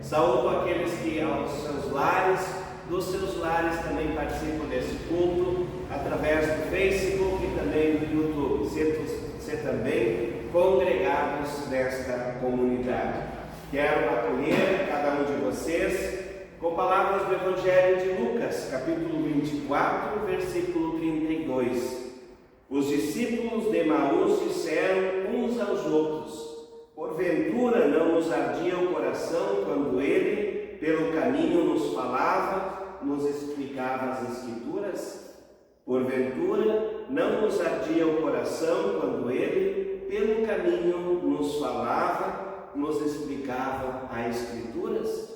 Saúdo aqueles que aos seus lares, dos seus lares também participam desse culto, através do Facebook e também do YouTube. Ser também congregados nesta comunidade. Quero acolher cada um de vocês com palavras do Evangelho de Lucas, capítulo 24, versículo 32. Os discípulos de Emaús disseram uns aos outros: porventura não nos ardia o coração quando ele, pelo caminho, nos falava, nos explicava as Escrituras? Porventura não nos ardia o coração quando ele, pelo caminho, nos falava, nos explicava as Escrituras?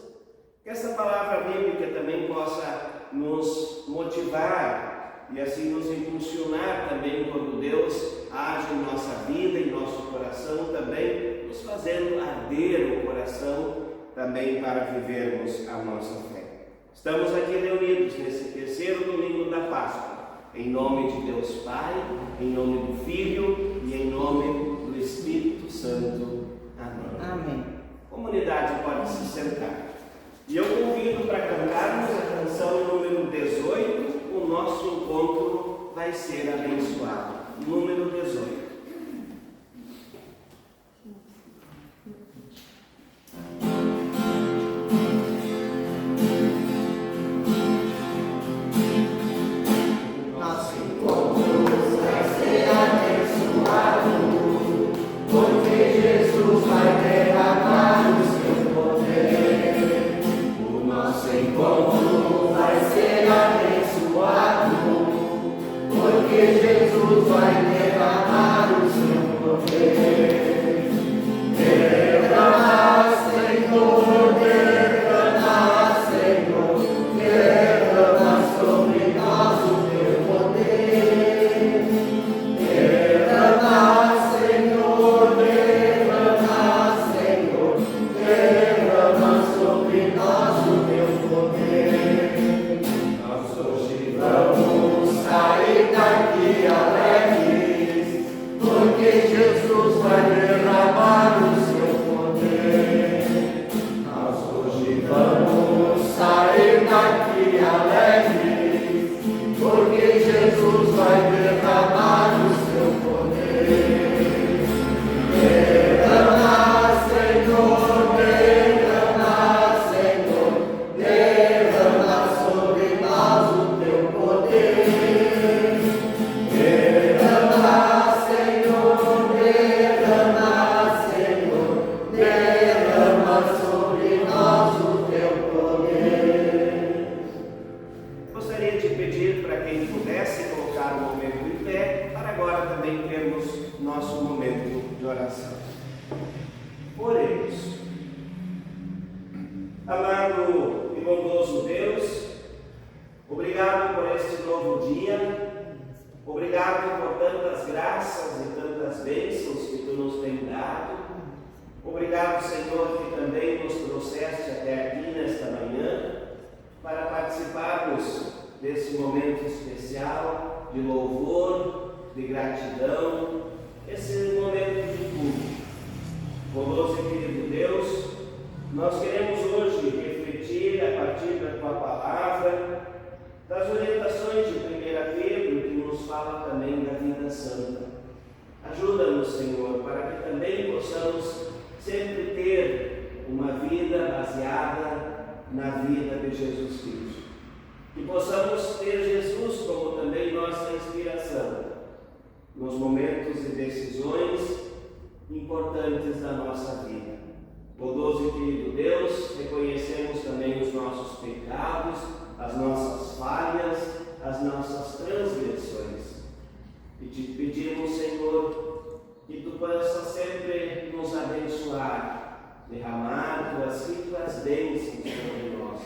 Que essa palavra bíblica também possa nos motivar e assim nos impulsionar também quando Deus age em nossa vida, em nosso coração também, nos fazendo arder o coração também para vivermos a nossa fé. Estamos aqui reunidos nesse terceiro domingo da Páscoa, em nome de Deus Pai, em nome do Filho e em nome do Espírito Santo. Amém. Amém. A comunidade pode se sentar. E eu convido para cantarmos a canção número 18, o nosso encontro vai ser abençoado. Número 18. Amado e bondoso Deus, obrigado por este novo dia, obrigado por tantas graças e tantas bênçãos que Tu nos tem dado. Obrigado, Senhor, que também nos trouxeste até aqui nesta manhã para participarmos desse momento especial de louvor, de gratidão, esse momento de culto. Bondoso e querido Deus, nós queremos hoje refletir a partir da Tua Palavra, das orientações de 1 Pedro, que nos fala também da vida santa. Ajuda-nos, Senhor, para que também possamos sempre ter uma vida baseada na vida de Jesus Cristo. Que possamos ter Jesus como também nossa inspiração nos momentos e decisões importantes da nossa vida. Bondoso e querido Deus, reconhecemos também os nossos pecados, as nossas falhas, as nossas transgressões. E te pedimos, Senhor, que Tu possas sempre nos abençoar, derramar Tuas ricas bênçãos sobre nós,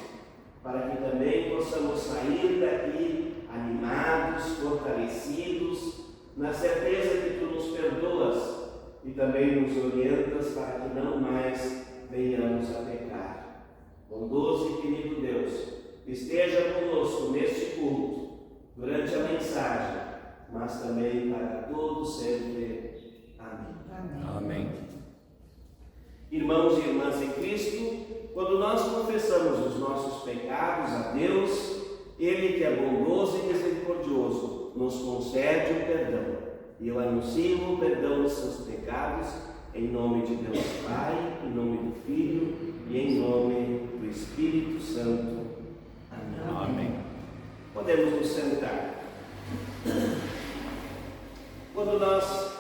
para que também possamos sair daqui animados, fortalecidos, na certeza que Tu nos perdoas e também nos orientas para que não mais venhamos a pecar. Bondoso e querido Deus, esteja conosco neste culto, durante a mensagem, mas também para todos sempre. Amém. Amém. Amém. Irmãos e irmãs em Cristo, quando nós confessamos os nossos pecados a Deus, Ele, que é bondoso e misericordioso, nos concede o perdão. E eu anuncio o perdão dos seus pecados, em nome de Deus Pai, em nome do Filho e em nome do Espírito Santo. Amém. Amém. Podemos nos sentar. Quando nós,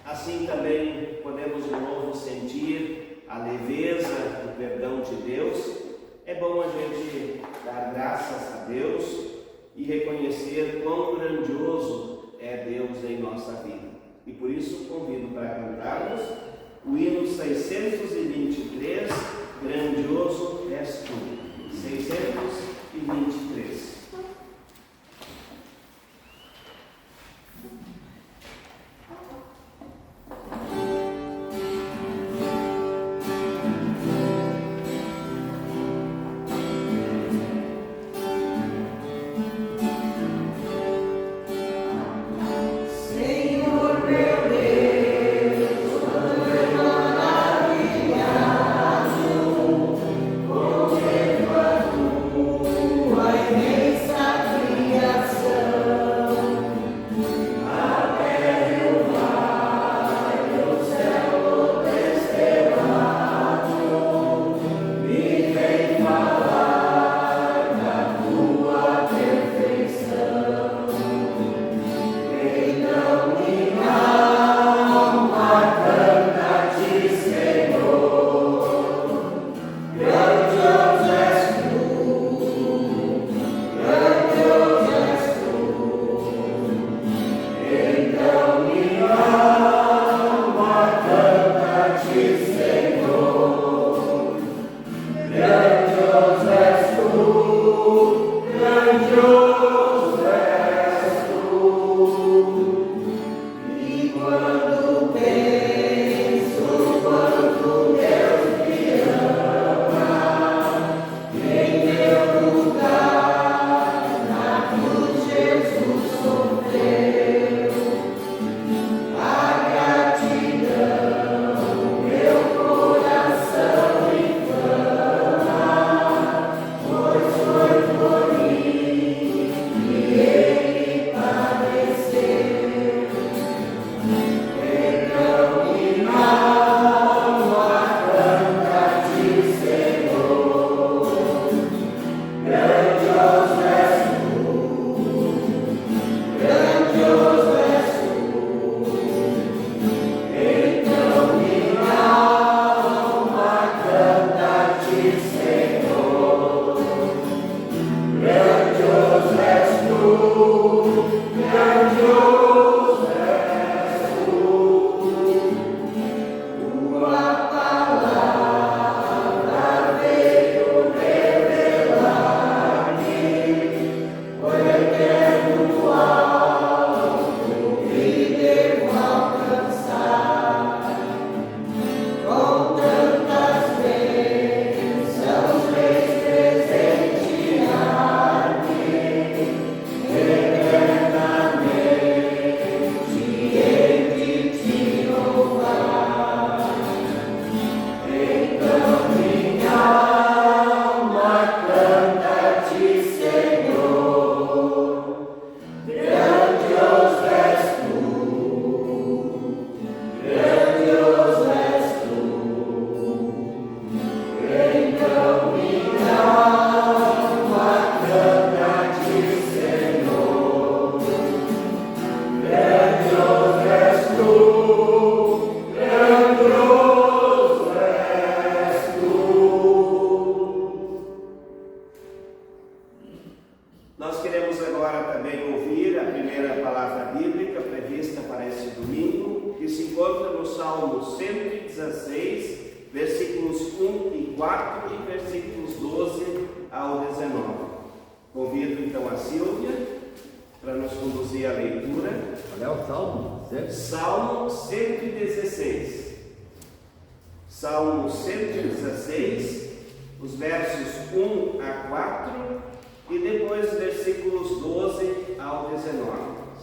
assim também, podemos de novo sentir a leveza do perdão de Deus, é bom a gente dar graças a Deus e reconhecer quão grandioso é Deus em nossa vida. E por isso convido para cantarmos o hino 623, Grandioso és tu. 623. Salmo 116. Salmo 116, os versos 1 a 4 e depois versículos 12 ao 19.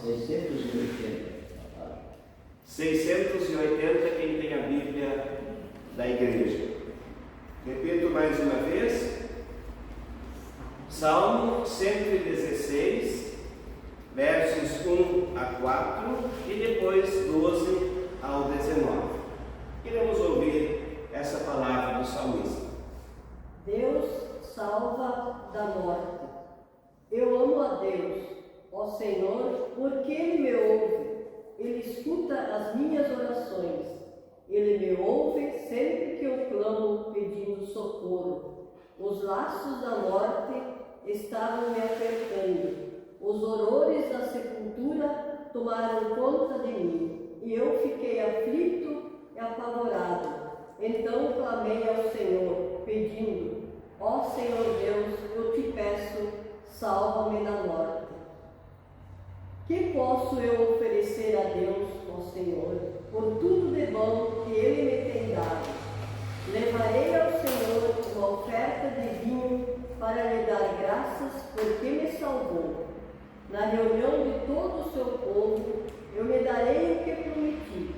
680. 680, quem tem a Bíblia da igreja. Repito mais uma vez. Salmo 116, versos 1 a 4 e depois 12 ao 19. Queremos ouvir essa palavra do salmista. Deus salva da morte. Eu amo a Deus, ó Senhor, porque Ele me ouve. Ele escuta as minhas orações. Ele me ouve sempre que eu clamo pedindo socorro. Os laços da morte estavam me apertando. Os horrores da sepultura tomaram conta de mim. E eu fiquei aflito e apavorado. Então clamei ao Senhor, pedindo: ó Senhor Deus, eu te peço, salva-me da morte. Que posso eu oferecer a Deus, ó Senhor, por tudo de bom que Ele me tem dado? Levarei ao Senhor uma oferta de vinho para lhe dar graças, porque me salvou. Na reunião de todo o seu povo, eu me darei o que prometi.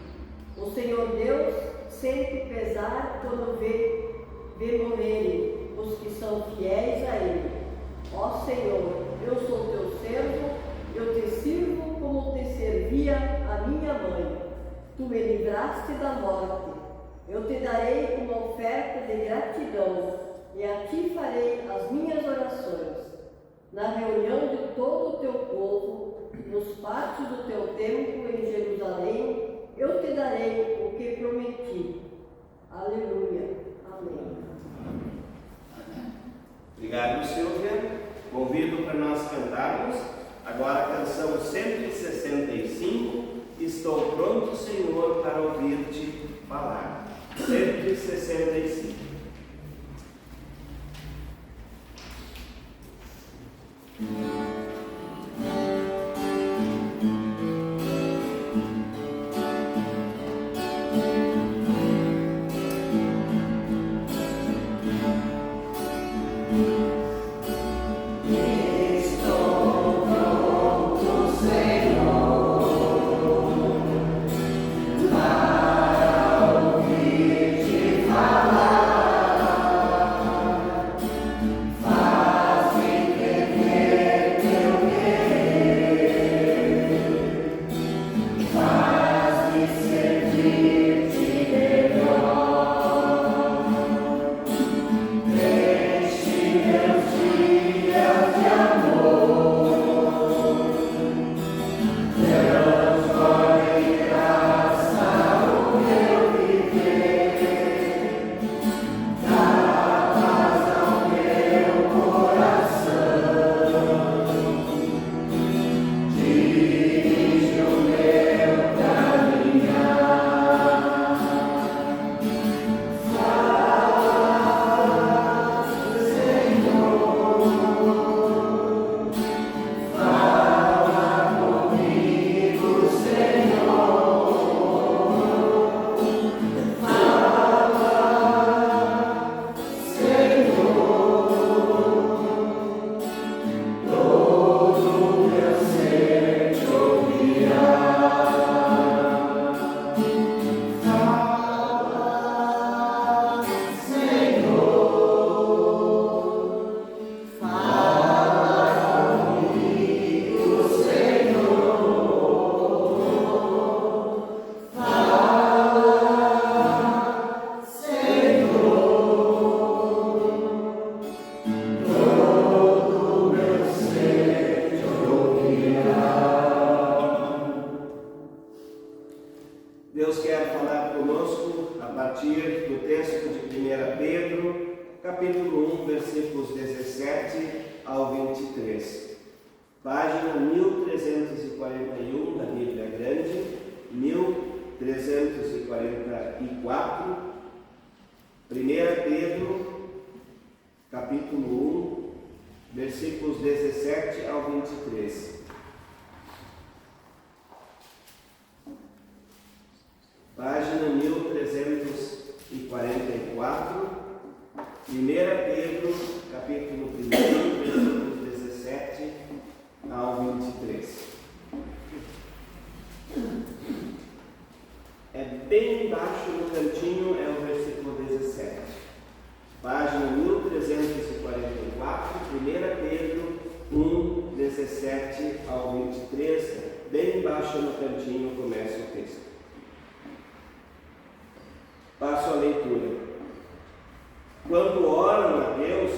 O Senhor Deus sente pesar quando vê morrerem os que são fiéis a Ele. Ó Senhor, eu sou teu servo, eu te sirvo como te servia a minha mãe. Tu me livraste da morte. Eu te darei uma oferta de gratidão e a ti farei as minhas orações. Na reunião de todo o teu povo, nos pátios do teu templo em Jerusalém, eu te darei o que prometi. Aleluia. Amém. Obrigado, Silvia. Convido para nós cantarmos agora a canção 165, Estou pronto, Senhor, para ouvir-te falar. 165. Deus quer falar conosco a partir do texto de 1 Pedro, capítulo 1, versículos 17 ao 23. Página 1341 da Bíblia Grande, 1344, 1 Pedro, capítulo 1, versículos 17 ao 23. Página 1344, 1 Pedro, capítulo 1, versículos 17 ao 23. É bem embaixo no cantinho, é o versículo 17. Página faixa no cantinho começa o texto. Passo a leitura. Quando oram a Deus,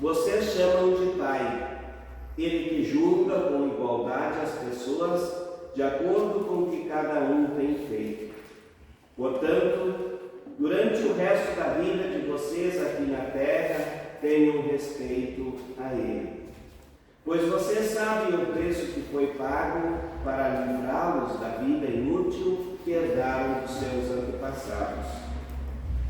vocês chamam de Pai, Ele que julga com igualdade as pessoas de acordo com o que cada um tem feito. Portanto, durante o resto da vida de vocês aqui na terra, tenham respeito a Ele. Pois vocês sabem o preço que foi pago para livrá-los da vida inútil que herdaram dos seus antepassados.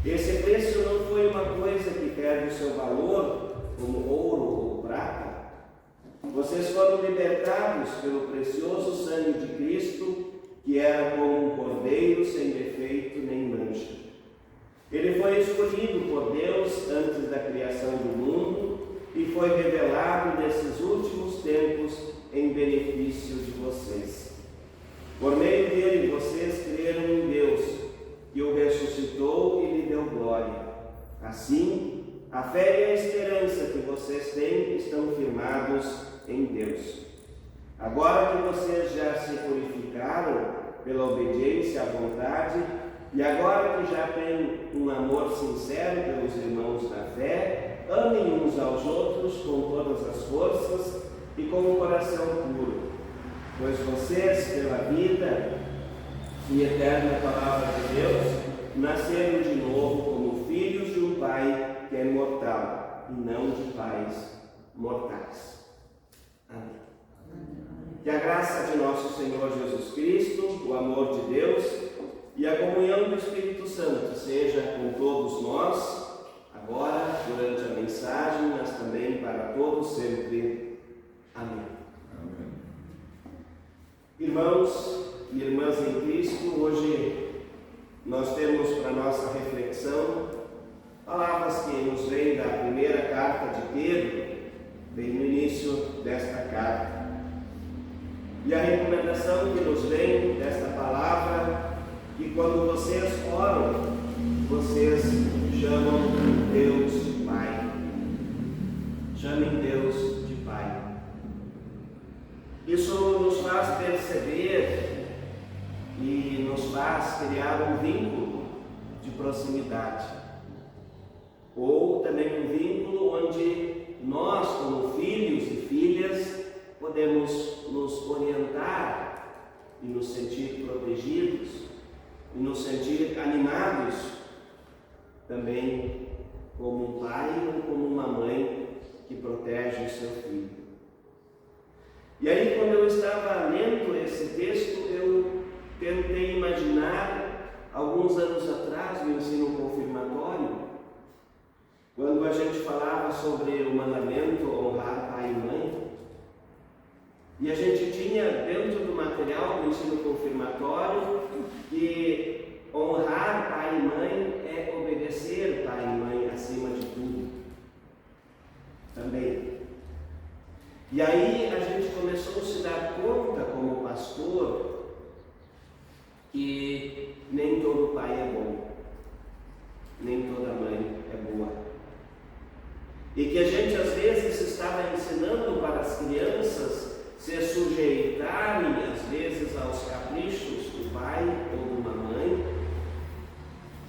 Esse preço não foi uma coisa que perde o seu valor, como ouro ou prata. Vocês foram libertados pelo precioso sangue de Cristo, que era como um cordeiro sem defeito nem mancha. Ele foi escolhido por Deus antes da criação do mundo e foi revelado nesses últimos tempos em benefício de vocês. Por meio dele, vocês creram em Deus, que o ressuscitou e lhe deu glória. Assim, a fé e a esperança que vocês têm estão firmados em Deus. Agora que vocês já se purificaram pela obediência à vontade, e agora que já têm um amor sincero pelos irmãos da fé, amem uns aos outros com todas as forças e com o coração puro, pois vocês, pela vida e eterna palavra de Deus, nasceram de novo como filhos de um Pai que é imortal e não de pais mortais. Amém. Que a graça de nosso Senhor Jesus Cristo, o amor de Deus e a comunhão do Espírito Santo seja com todos nós, agora, durante a mensagem, mas também para todos sempre. Amém. Amém. Irmãos e irmãs em Cristo, hoje nós temos para nossa reflexão palavras que nos vêm da primeira carta de Pedro, bem no início desta carta. E a recomendação que nos vem desta palavra, que quando vocês oram, vocês chamam Deus de Pai. Chamem Deus de Pai. Isso nos faz perceber e nos faz criar um vínculo de proximidade. Ou também um vínculo onde nós, como filhos e filhas, podemos nos orientar e nos sentir protegidos e nos sentir animados também como um pai ou como uma mãe que protege o seu filho. E aí, quando eu estava lendo esse texto, eu tentei imaginar alguns anos atrás no ensino confirmatório, quando a gente falava sobre o mandamento honrar pai e mãe, e a gente tinha dentro do material do ensino confirmatório que honrar pai e mãe é obedecer pai e mãe acima de tudo também. E aí a gente começou a se dar conta como pastor que nem todo pai é bom, nem toda mãe é boa. E que a gente às vezes estava ensinando para as crianças se sujeitarem às vezes aos caprichos do pai ou de uma mãe,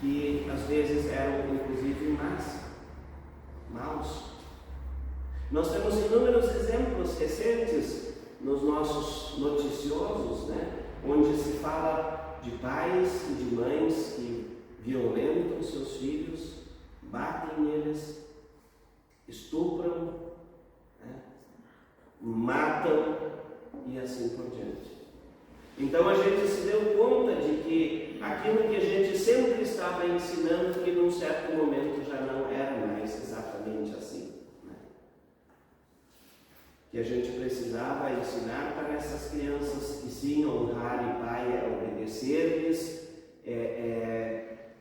que às vezes eram inclusive maus. Nós temos inúmeros exemplos recentes nos nossos noticiosos, onde se fala de pais e de mães que violentam seus filhos, batem neles, estupram, matam e assim por diante. Então a gente se deu conta de que aquilo que a gente sempre estava ensinando, que num certo momento já não era mais exatamente assim. Que a gente precisava ensinar para essas crianças que sim, honrar pai é obedecer-lhes,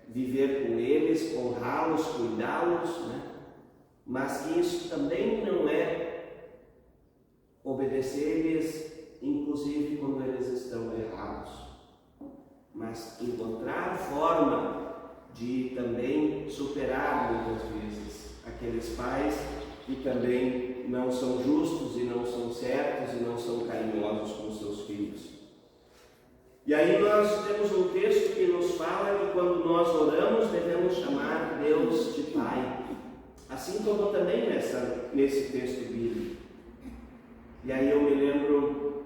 viver com eles, honrá-los, cuidá-los, mas que isso também não é obedecer-lhes, inclusive quando eles estão errados, mas encontrar forma de também superar muitas vezes aqueles pais que também não são justos e não são certos e não são carinhosos com seus filhos. E aí nós temos um texto que nos fala que quando nós oramos devemos chamar Deus de Pai, assim como também nesse texto bíblico. E aí eu me lembro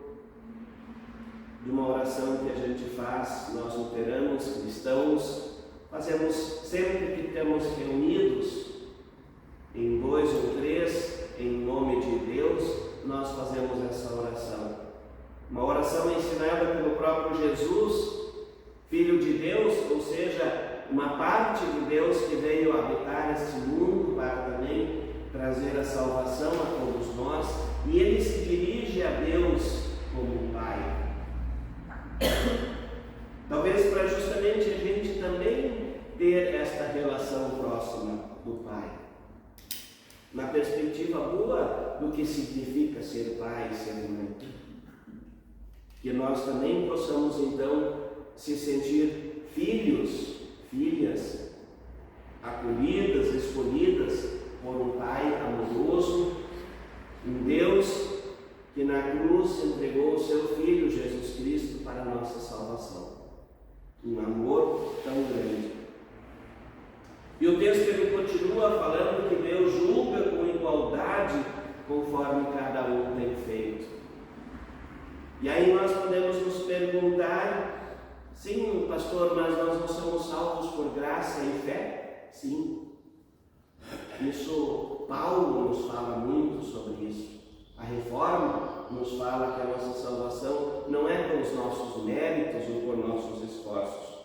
de uma oração que a gente faz, nós luteranos, cristãos, fazemos sempre que estamos reunidos, em 2 ou 3, em nome de Deus, nós fazemos essa oração. Uma oração ensinada pelo próprio Jesus, Filho de Deus, ou seja, uma parte de Deus que veio habitar este mundo para também trazer a salvação a todos nós, e ele se dirige a Deus como Pai. Talvez para justamente a gente também ter esta relação próxima do Pai, na perspectiva boa do que significa ser pai e ser mãe. Que nós também possamos então se sentir filhos, filhas, acolhidas, escolhidas por um Pai amoroso, um Deus que na cruz entregou o seu Filho Jesus Cristo para a nossa salvação. Um amor tão grande. E o texto ele continua falando que Deus julga com igualdade conforme cada um tem feito. E aí nós podemos nos perguntar, sim, pastor, mas nós não somos salvos por graça e fé? Sim. Isso, Paulo nos fala muito sobre isso. A Reforma nos fala que a nossa salvação não é pelos nossos méritos ou por nossos esforços.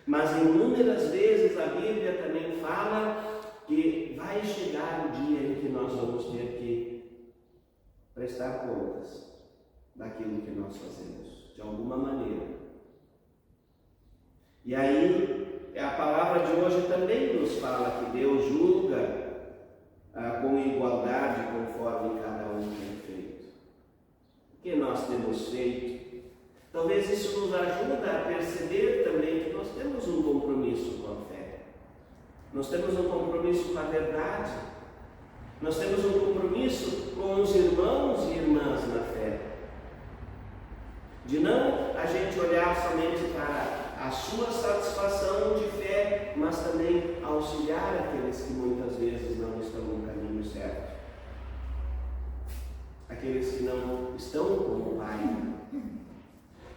Mas inúmeras vezes a Bíblia também fala que vai chegar o dia em que nós vamos ter que prestar contas daquilo que nós fazemos, de alguma maneira. E aí, a palavra de hoje também nos fala que Deus julga com igualdade conforme cada um tem feito. O que nós temos feito? Talvez isso nos ajude a perceber também que nós temos um compromisso com a fé. Nós temos um compromisso com a verdade. Nós temos um compromisso com os irmãos e irmãs na fé. De não a gente olhar somente para a sua satisfação de fé, mas também auxiliar aqueles que muitas vezes não estão no caminho certo. Aqueles que não estão como o Pai.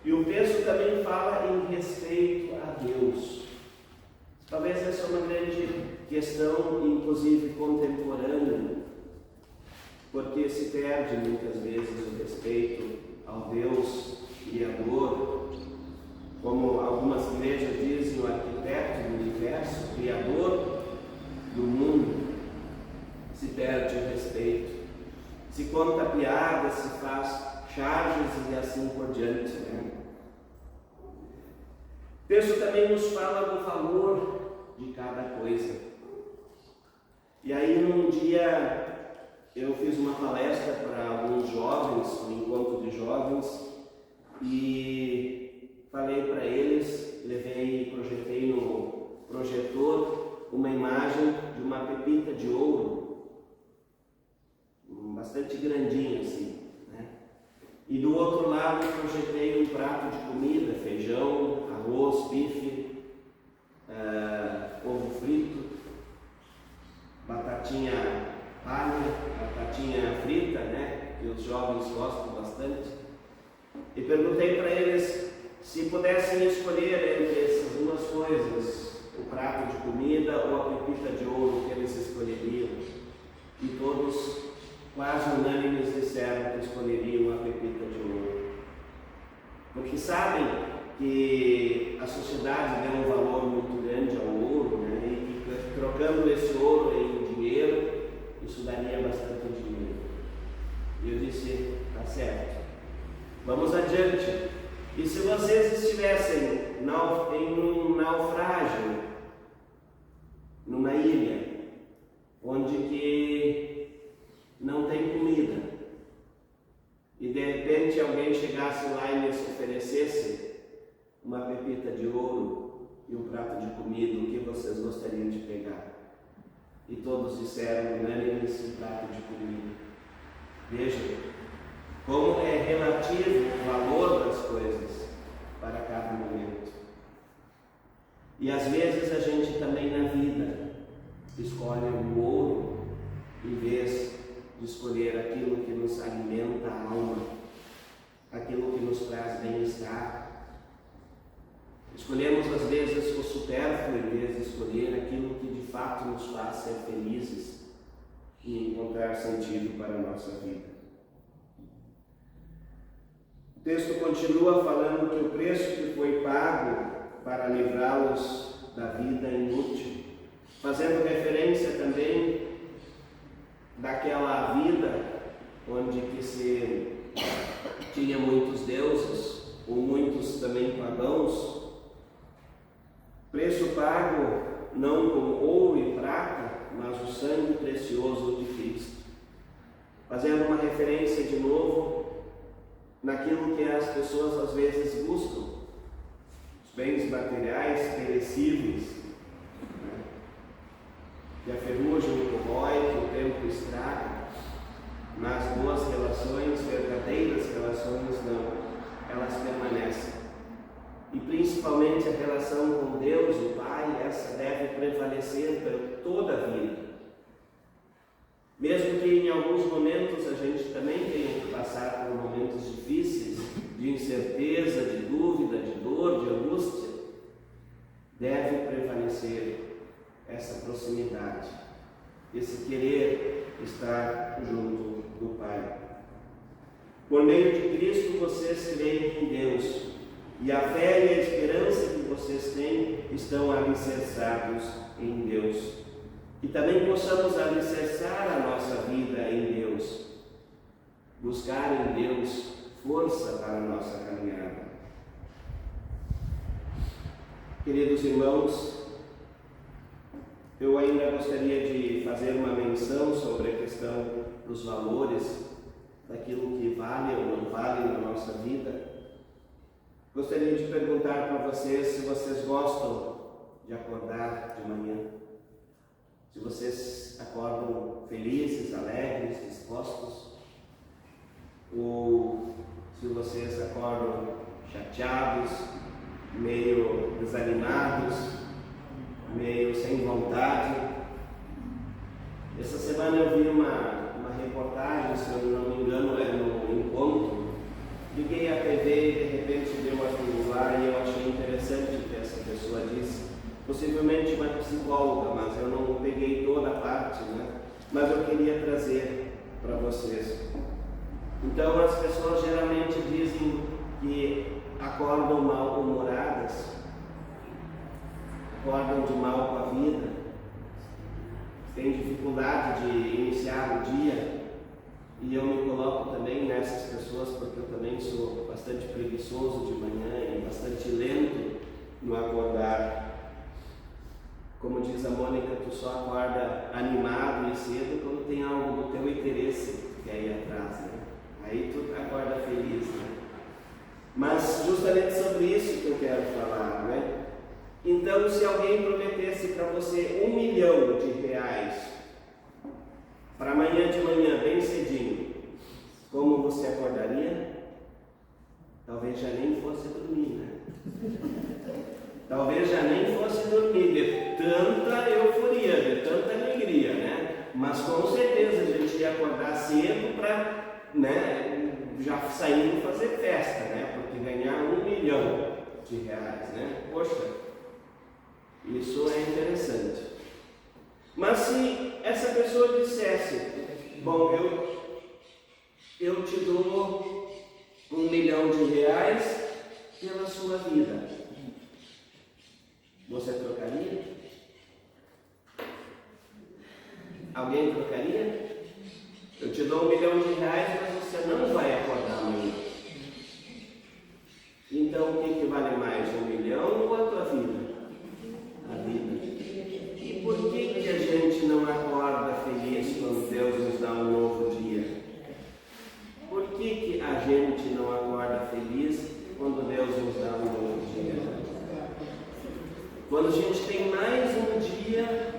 E o texto também fala em respeito a Deus. Talvez essa é uma grande questão, inclusive contemporânea, porque se perde muitas vezes o respeito ao Deus Criador, como algumas igrejas dizem, o arquiteto do universo, Criador do mundo. Se perde o respeito, se conta piadas, se faz charges e assim por diante, né? O texto também nos fala do valor de cada coisa. E aí num dia eu fiz uma palestra para alguns jovens, um encontro de jovens, e falei para eles, projetei no projetor uma imagem de uma pepita de ouro, bastante grandinha assim, né? E do outro lado projetei um prato de comida, feijão, arroz, bife, ovo frito, batatinha palha, batatinha frita, né? Que os jovens gostam bastante. E perguntei para eles se pudessem escolher entre essas duas coisas, o prato de comida ou a pepita de ouro, que eles escolheriam. E todos, quase unânimes, disseram que escolheriam a pepita de ouro. Porque sabem que a sociedade deu um valor muito grande ao ouro, né? E que trocando esse ouro em dinheiro, isso daria bastante dinheiro. E eu disse, tá certo. Vamos adiante. E se vocês estivessem em um naufrágio, numa ilha, onde que não tem comida, e de repente alguém chegasse lá e lhes oferecesse uma pepita de ouro e um prato de comida, o que vocês gostariam de pegar? E todos disseram unânimes um prato de comida. Vejam como é relativo o valor das coisas. para cada momento. E às vezes a gente também na vida escolhe o ouro em vez de escolher aquilo que nos alimenta a alma, aquilo que nos traz bem-estar. Escolhemos às vezes o supérfluo em vez de escolher aquilo que de fato nos faz ser felizes e encontrar sentido para a nossa vida. O texto continua falando que o preço que foi pago para livrá-los da vida inútil, fazendo referência também daquela vida onde que se tinha muitos deuses, ou muitos também pagãos, preço pago não com ouro e prata, mas o sangue precioso de Cristo, fazendo uma referência de novo naquilo que as pessoas às vezes buscam, os bens materiais perecíveis, né? Que a ferrugem corrói, que o tempo estraga, mas boas relações, verdadeiras relações não, elas permanecem. E principalmente a relação com Deus, o Pai, essa deve prevalecer por toda a vida. Mesmo que em alguns momentos a gente também tenha que passar por momentos difíceis, de incerteza, de dúvida, de dor, de angústia, deve prevalecer essa proximidade, esse querer estar junto do Pai. Por meio de Cristo vocês creem em Deus, e a fé e a esperança que vocês têm estão alicerçados em Deus. E também possamos alicerçar a nossa vida em Deus, buscar em Deus força para a nossa caminhada. Queridos irmãos, eu ainda gostaria de fazer uma menção sobre a questão dos valores, daquilo que vale ou não vale na nossa vida. Gostaria de perguntar para vocês se vocês gostam de acordar de manhã. Se vocês acordam felizes, alegres, dispostos, ou se vocês acordam chateados, meio desanimados, meio sem vontade. Essa semana eu vi uma reportagem, se eu não me engano, é no Encontro. Liguei a TV e de repente deu aquilo lá e eu achei interessante o que essa pessoa disse. Possivelmente uma psicóloga, mas eu não peguei toda a parte, né? Mas eu queria trazer para vocês. Então as pessoas geralmente dizem que acordam mal-humoradas, acordam de mal com a vida, têm dificuldade de iniciar o dia. E eu me coloco também nessas pessoas, porque eu também sou bastante preguiçoso de manhã e bastante lento no acordar. Como diz a Mônica, tu só acorda animado e cedo quando tem algo do teu interesse que quer ir atrás, né? Aí tu acorda feliz, né? Mas justamente sobre isso que eu quero falar, né? Então, se alguém prometesse para você R$1 milhão para amanhã de manhã, bem cedinho, como você acordaria? Talvez já nem fosse dormir, né? Talvez já nem fosse dormir, de tanta euforia, de tanta alegria, né? Mas com certeza a gente ia acordar cedo para, né, já saindo fazer festa, né? Porque ganhar R$1 milhão, né? Poxa, isso é interessante. Mas se essa pessoa dissesse, bom, eu te dou R$1 milhão pela sua vida, você trocaria? Alguém trocaria? Eu te dou R$1 milhão, mas você não vai acordar amanhã. Então o que vale mais, R$1 milhão ou a tua vida? A vida. E por que a gente não acorda feliz quando Deus nos dá um novo dia? Por que a gente não acorda feliz quando Deus nos dá um novo dia? Quando a gente tem mais um dia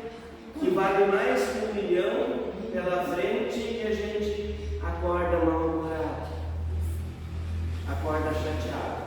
que vale mais que R$1 milhão pela frente e a gente acorda mal-humorado, acorda chateado.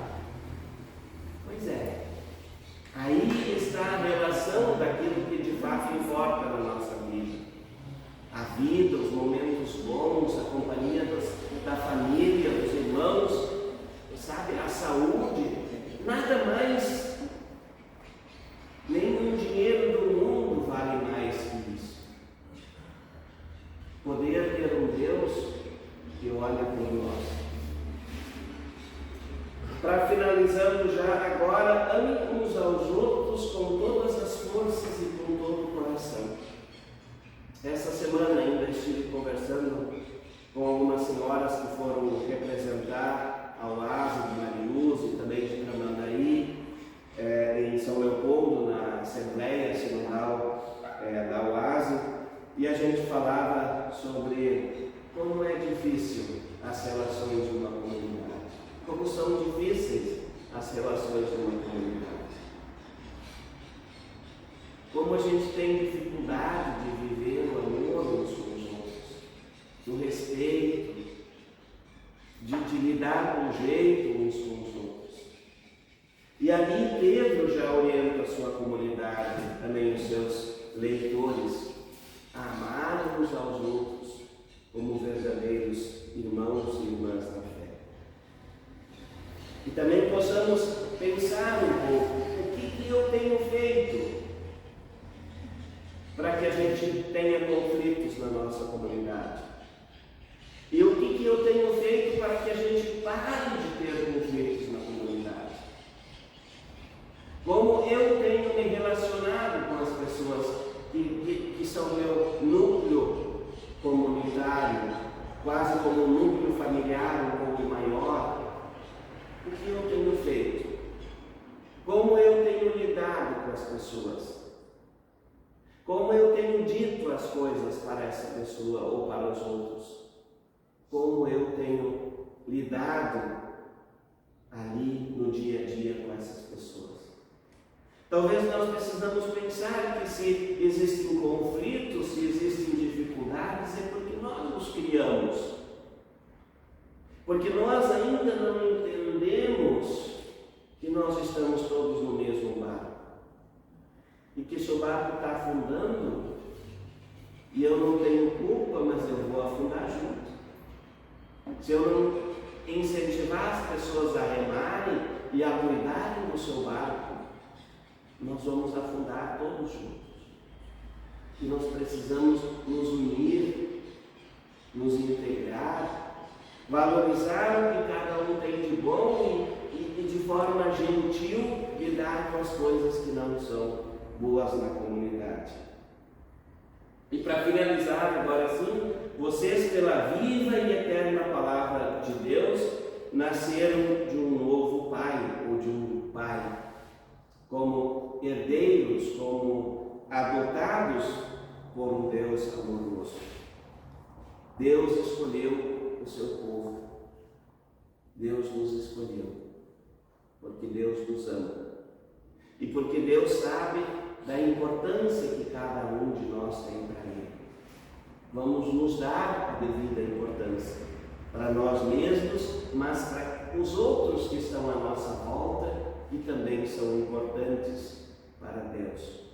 estive conversando com algumas senhoras que foram representar a OASE de Mariluz e também de Tramandaí, em São Leopoldo, na Assembleia Sinodal da OASE, e a gente falava sobre como é difícil as relações de uma comunidade, como são difíceis as relações de uma comunidade, como a gente tem dificuldade de viver o amor uns com os outros, o respeito, de lidar com jeito uns com os outros. E ali Pedro já orienta a sua comunidade, também os seus leitores, a amar uns aos outros como verdadeiros irmãos e irmãs da fé. E também possamos pensar um pouco, o que eu tenho feito para que a gente tenha conflitos na nossa comunidade? E o que eu tenho feito para que a gente pare de ter conflitos na comunidade? Como eu tenho me relacionado com as pessoas que são meu núcleo comunitário, quase como um núcleo familiar um pouco maior? O que eu tenho feito? Como eu tenho lidado com as pessoas? Como eu tenho dito as coisas para essa pessoa ou para os outros? Como eu tenho lidado ali no dia a dia com essas pessoas? Talvez nós precisamos pensar que se existem conflitos, se existem dificuldades, é porque nós os criamos. Porque nós ainda não entendemos que nós estamos todos no mesmo barco. E que se o barco está afundando, e eu não tenho culpa, mas eu vou afundar junto. Se eu não incentivar as pessoas a remarem e a cuidarem do seu barco, nós vamos afundar todos juntos. E nós precisamos nos unir, nos integrar, valorizar o que cada um tem de bom e de forma gentil lidar com as coisas que não são boas na comunidade. E para finalizar agora sim, vocês pela viva e eterna palavra de Deus nasceram de um novo pai ou de um pai, como herdeiros, como adotados por um Deus amoroso. Deus escolheu o seu povo. Deus nos escolheu, porque Deus nos ama. E porque Deus sabe da importância que cada um de nós tem para Ele. Vamos nos dar a devida importância para nós mesmos, mas para os outros que estão à nossa volta e também são importantes para Deus.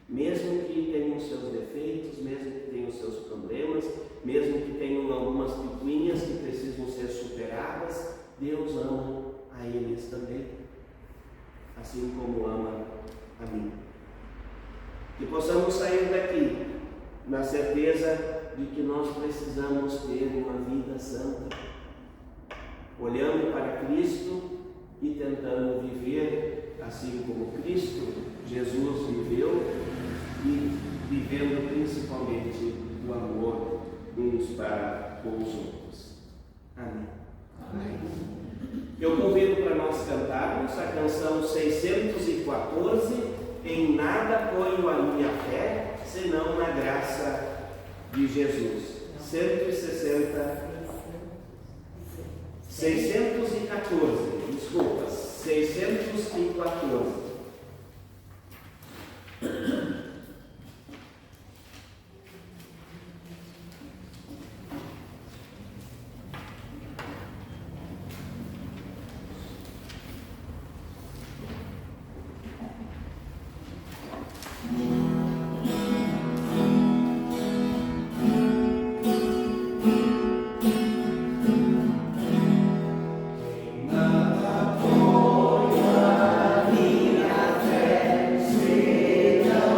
Mesmo que tenham seus defeitos, mesmo que tenham seus problemas, mesmo que tenham algumas picuinhas que precisam ser superadas, Deus ama a eles também, assim como ama a mim. Que possamos sair daqui na certeza de que nós precisamos ter uma vida santa, olhando para Cristo e tentando viver assim como Cristo, Jesus viveu, e vivendo principalmente o amor uns para com os outros. Amém. Amém. Eu convido para nós cantarmos a canção 614, Em Nada Ponho a Minha Fé, Senão na Graça de Jesus. 614, desculpa, 614. Nada ponho a minha fé, senão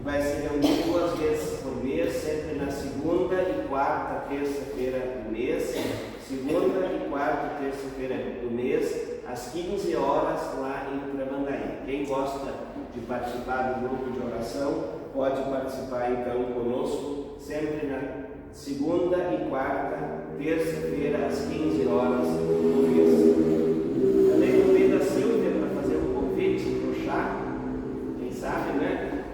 vai se reunir 2 vezes por mês, sempre na segunda e quarta terça-feira do mês. Segunda e quarta terça-feira do mês, às 15 horas, lá em Tramandaí. Quem gosta de participar do grupo de oração, pode participar então conosco, sempre na segunda e quarta terça-feira, às 15 horas do mês. Também convido a Silvia para fazer um convite para o chá, quem sabe, né?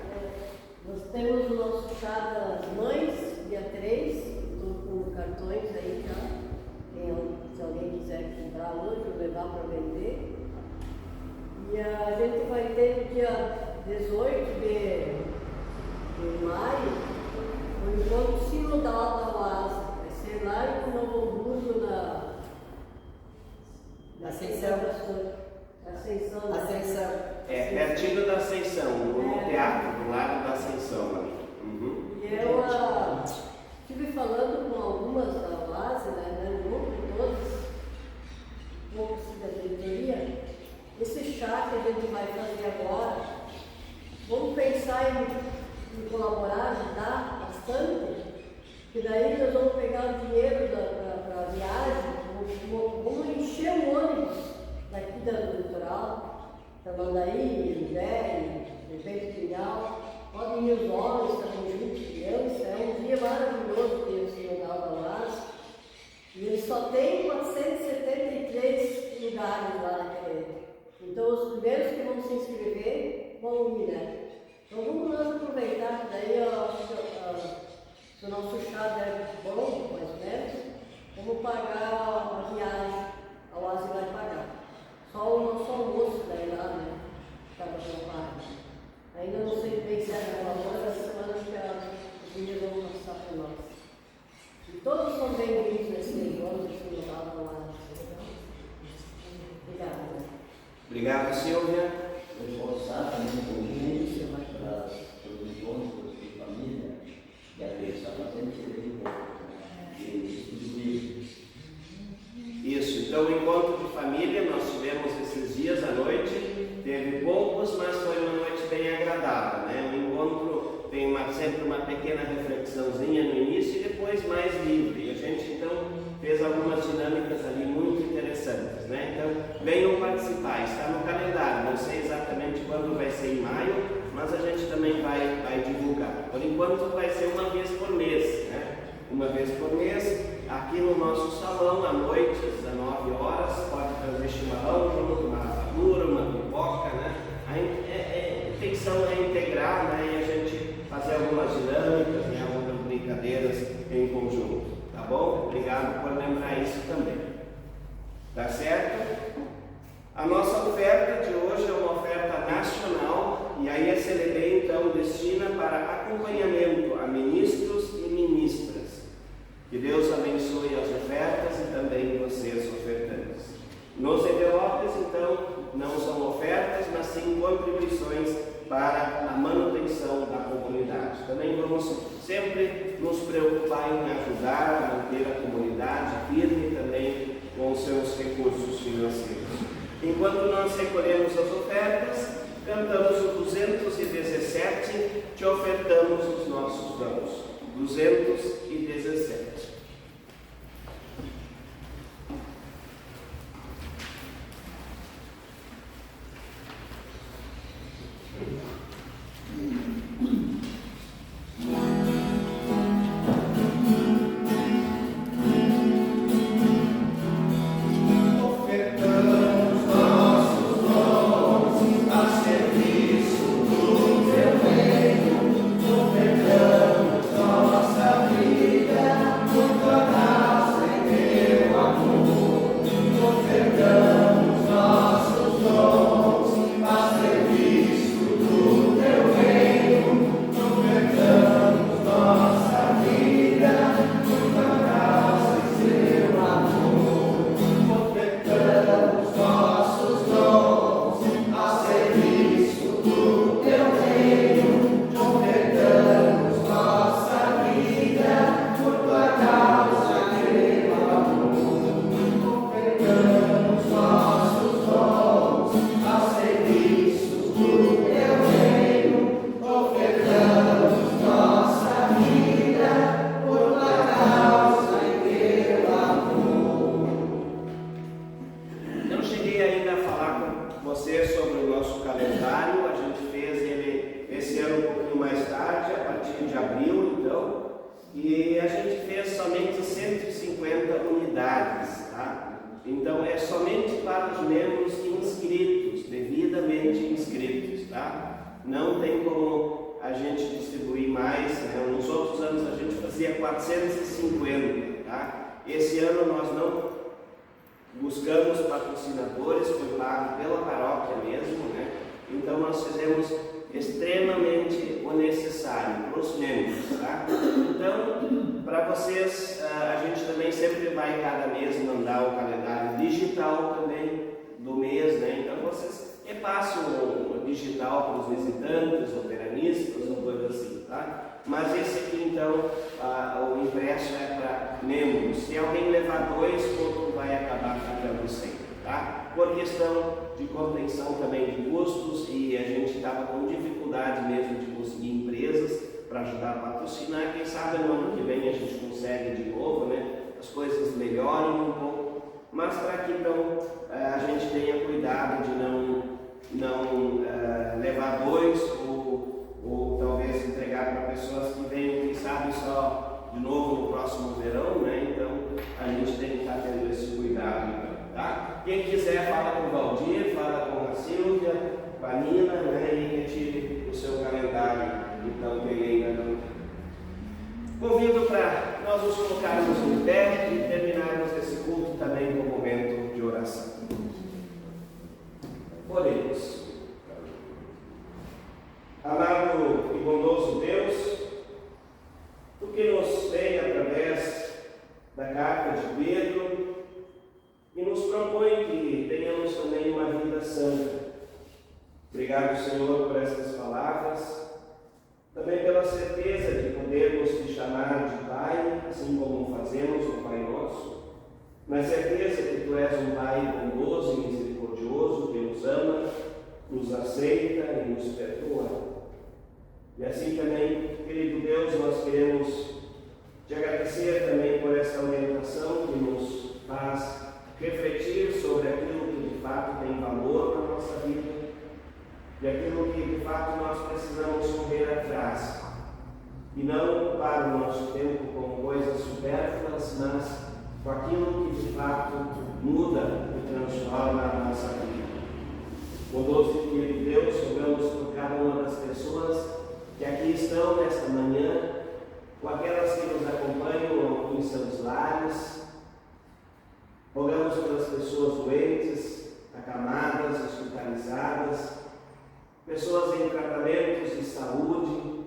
Nós temos o nosso chá das mães, dia 3, estou com cartões aí já. Se alguém quiser comprar hoje ou levar para vender. E a gente vai ter no dia 18 de maio o encontro sinodal da UASA. Vai ser lá em Novo Hamburgo, na Ascensão. É pertinho da Ascensão, no teatro, do lado da Ascensão ali. E eu estive falando com algumas da UASA, né, no grupo de todas, poucos da diretoria. Esse chá que a gente vai fazer agora, vamos pensar em colaborar, ajudar bastante, que daí nós vamos pegar o dinheiro para a viagem, vamos encher o ônibus daqui do litoral, Tramandaí, Ibé, Prefeito Pinhal, podem ir os homens também juntos, crianças, é um dia maravilhoso que o Sinodal da UASA, e ele só tem 473 lugares lá naquele evento. Então, os primeiros que vão se inscrever vão ir, né? Então, vamos nós aproveitar, que daí eu acho que se o nosso chá der bom, mais menos, vamos pagar a viagem, a UASA vai pagar. Só o nosso almoço daí lá, né? Estava preparado. Ainda não sei bem se é a hora da semana que os dias vão passar por nós. E todos são bem-vindos nesse negócio, que não estava lá. Obrigada. Obrigado, Silvia. Reforçar também o convite para os encontros de família, que a gente está fazendo Isso, então o encontro de família nós tivemos esses dias à noite, teve poucos, mas foi uma noite bem agradável, né? O encontro tem sempre uma pequena reflexãozinha no início e depois mais livre. E a gente então fez algumas dinâmicas ali muito interessantes, né? Então venham participar, está no calendário, não sei exatamente quando vai ser em maio, mas a gente também vai divulgar. Por enquanto vai ser uma vez por mês, né? Uma vez por mês, aqui no nosso salão, à noite, às 19 horas, pode trazer chimarrão junto, uma rapadura, uma pipoca, né? A intenção é integrar, né? E a gente fazer algumas dinâmicas, né? Algumas brincadeiras em conjunto, tá bom? Obrigado por lembrar isso também. Tá certo? A nossa oferta de hoje é uma oferta nacional e aí a CLB então destina para acompanhamento a ministros e ministras. Que Deus abençoe as ofertas e também vocês ofertantes. Nos envelopes então não são ofertas, mas sim contribuições para a manutenção da comunidade. Também vamos sempre nos preocupar em ajudar a manter a comunidade firme também com os seus recursos financeiros. Enquanto nós recolhemos as ofertas, cantamos o 217, te ofertamos os nossos dons. 217. Nossa vida partir de abril, então, e a gente fez somente 150 unidades, tá? Então é somente para os membros inscritos, devidamente inscritos, tá? Não tem como a gente distribuir mais, né? Nos outros anos a gente fazia 450, tá? Esse ano nós não buscamos patrocinadores, foi pago pela paróquia mesmo, né? Então nós fizemos extremamente o necessário para os membros, tá? Então, para vocês, a gente também sempre vai cada mês mandar o calendário digital também do mês, né? Então vocês repassam o digital para os visitantes, ou veranistas, ou coisa assim, tá? Mas esse aqui então, o impresso é para membros. Se alguém levar 2, o outro vai acabar ficando sem, tá? Por questão de contenção também de custos, e a gente estava com dificuldade mesmo de conseguir empresas para ajudar a patrocinar. Quem sabe no ano que vem a gente consegue de novo, né? As coisas melhorem um pouco, mas para que então a gente tenha cuidado de não levar 2 ou talvez entregar para pessoas que venham, quem sabe, só de novo no próximo verão, né? Então a gente tem que estar tendo esse cuidado, então, tá? Quem quiser, fala com o Valdir, fala com a Silvia, com a Nina, né? E retire o seu calendário, então, que ele ainda não tem. Convido para nós nos colocarmos em pé e terminarmos esse culto também com um momento de oração. Oremos. Amado e bondoso Deus, Tu que nos vem através da carta de Pedro e nos propõe que tenhamos também uma vida santa. Obrigado, Senhor, por essas palavras, também pela certeza de podermos te chamar de Pai, assim como fazemos o Pai Nosso, na certeza que Tu és um Pai bondoso e misericordioso, que nos ama, nos aceita e nos perdoa. E assim também, querido Deus, nós queremos te agradecer também por essa orientação que nos faz refletir sobre aquilo que de fato tem valor na nossa vida e aquilo que de fato nós precisamos correr atrás e não ocupar o nosso tempo com coisas supérfluas, mas com aquilo que de fato muda e transforma a nossa vida. Bondoso e querido Deus, rogamos por cada uma das pessoas que aqui estão nesta manhã, com aquelas que nos acompanham em seus lares. Rogamos pelas pessoas doentes, acamadas, hospitalizadas, pessoas em tratamentos de saúde.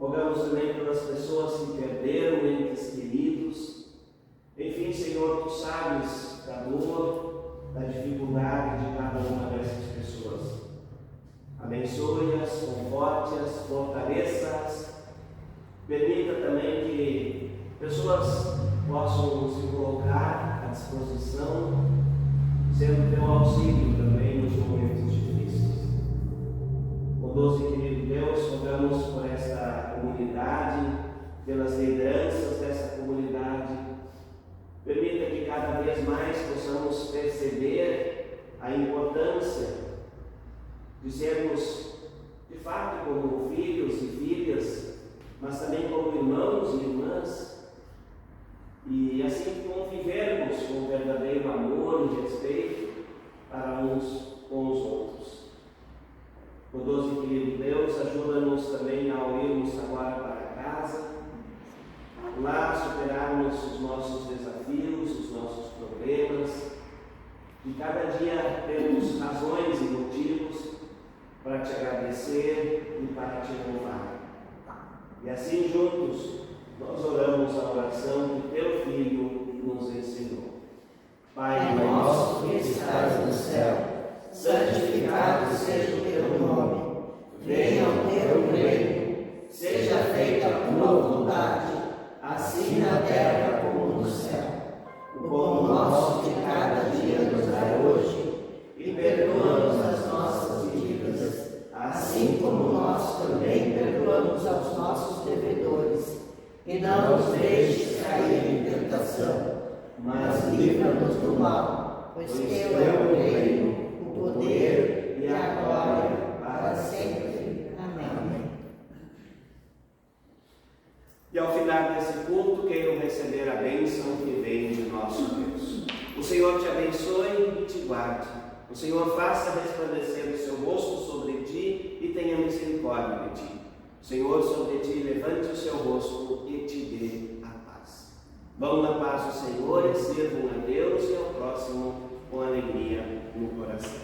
Rogamos também pelas pessoas que perderam entes queridos. Enfim, Senhor, Tu sabes da dor, da dificuldade de cada uma dessas pessoas. Abençoe-as, conforte-as, fortaleça-as. Permita também que pessoas possam se colocar à disposição, sendo Teu auxílio também nos momentos difíceis. Bondoso e querido Deus, rogamos por esta comunidade, pelas lideranças dessa comunidade. Permita que cada vez mais possamos perceber a importância de sermos, de fato, como filhos e filhas, mas também como irmãos e irmãs, e assim convivermos com verdadeiro amor e respeito para uns com os outros. Bondoso e querido Deus, ajuda-nos também ao irmos agora para casa, lá superarmos os nossos desafios, os nossos problemas, e cada dia temos razões e motivos para te agradecer e para te louvar. E assim juntos nós oramos a oração que Teu Filho nos ensinou. Pai nosso que estás no céu, santificado seja o Teu nome. Venha o Teu reino, seja feita a Tua vontade, assim na terra como no céu. O pão nosso de cada dia nos dai hoje, e perdoa-nos as nossas dívidas, assim como nós também perdoamos aos nossos devedores. E não nos deixes cair em tentação, mas livra-nos do mal, pois Teu é o reino, o poder e a glória para sempre. Amém. receber a bênção que vem de nosso Deus. O Senhor te abençoe e te guarde. O Senhor faça resplandecer o seu rosto sobre ti e tenha misericórdia de ti. O Senhor sobre ti levante o seu rosto e te dê a paz. Vão na paz do Senhor e sirvam a Deus e ao próximo com alegria no coração.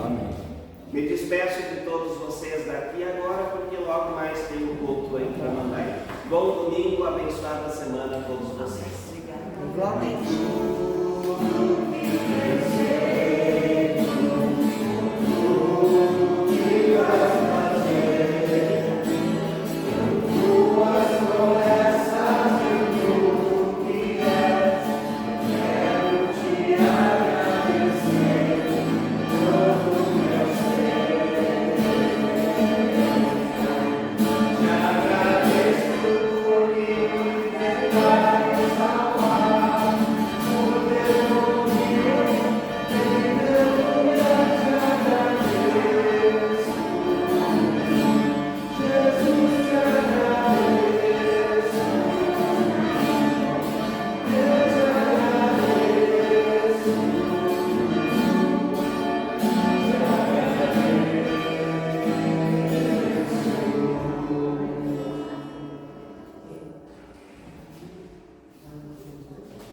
Amém. Me despeço de todos vocês daqui agora, porque logo mais tem um culto aí para mandar. Bom domingo, abençoada semana a todos vocês. Igualmente.